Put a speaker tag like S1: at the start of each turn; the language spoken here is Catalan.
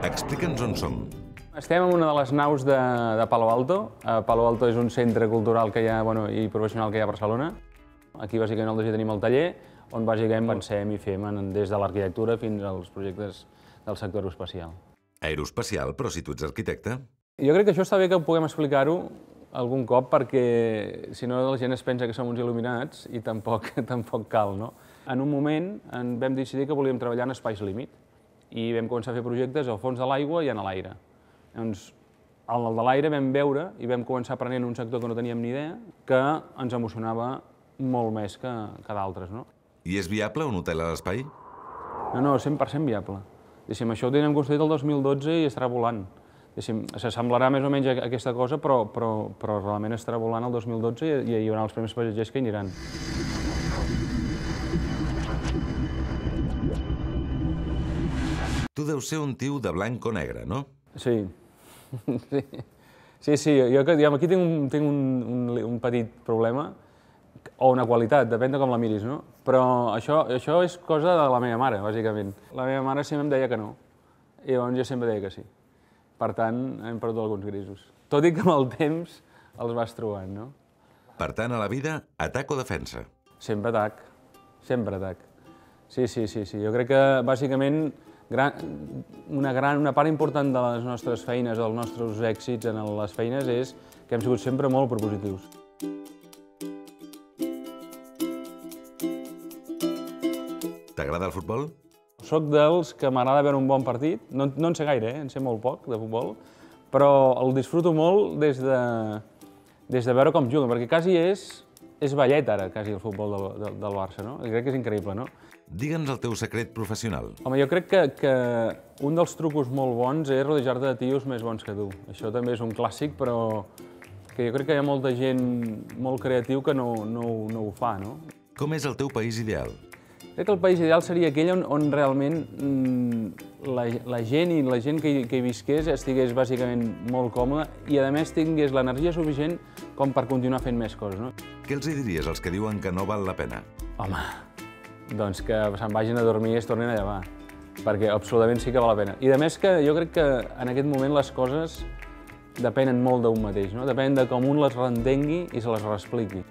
S1: Explica'ns on som.
S2: Estem en una de les naus de Palo Alto. Palo Alto és un centre cultural que hi ha, i professional que hi ha a Barcelona. Aquí bàsicament al DG tenim el taller, on bàsicament pensem i fem des de l'arquitectura fins als projectes del sector aeroespacial.
S1: Aeroespacial, però si tu ets arquitecte.
S2: Jo crec que això està bé que puguem explicar-ho algun cop perquè si no la gent es pensa que som uns il·luminats i tampoc cal, no? En un moment vam decidir que volíem treballar en espais límit i vam començar a fer projectes al fons de l'aigua i en l'aire. Llavors, el de l'aire vam veure i vam començar aprenent un sector que no teníem ni idea que ens emocionava molt més que d'altres, no?
S1: I és viable un hotel a l'espai?
S2: No, 100% viable. Això ho tenim construït el 2012 i estarà volant. S'assemblarà més o menys a aquesta cosa, però realment estarà volant el 2012 i hi haurà els primers passatgers que hi aniran.
S1: Tu deus ser un tio de blanc o negre, no?
S2: Sí. Sí, jo aquí tinc un petit problema, o una qualitat, depèn de com la miris, no? Però això és cosa de la meva mare, bàsicament. La meva mare sempre em deia que no, i llavors jo sempre deia que sí. Per tant, hem perdut alguns grisos. Tot i que amb el temps els vas trobant, no?
S1: Per tant, a la vida, atac o defensa?
S2: Sempre atac, sempre atac. Sí. Jo crec que, bàsicament, una part important de les nostres feines, dels nostres èxits en les feines, és que hem sigut sempre molt propositius.
S1: T'agrada el futbol?
S2: Soc dels que m'agrada veure un bon partit. No en sé gaire, en sé molt poc de futbol, però el disfruto molt des de veure com juguen, perquè quasi és ballet ara, quasi, el futbol del Barça, no? Crec que és increïble, no?
S1: Digue'ns el teu secret professional.
S2: Home, jo crec que un dels trucos molt bons és rodejar-te de tios més bons que tu. Això també és un clàssic, però que jo crec que hi ha molta gent molt creatiu que no ho fa, no?
S1: Com és el teu país ideal?
S2: Crec que el país ideal seria aquell on realment la gent que hi visqués estigués bàsicament molt còmoda i, a més, tingués l'energia suficient com per continuar fent més coses, no?
S1: Què els diries als que diuen que no val la pena?
S2: Home, doncs que se'n vagin a dormir i es tornin a llevar, perquè absolutament sí que val la pena. I, a més, que jo crec que en aquest moment les coses depenen molt d'un mateix, no? Depèn de com un les reentengui i se les reexpliqui.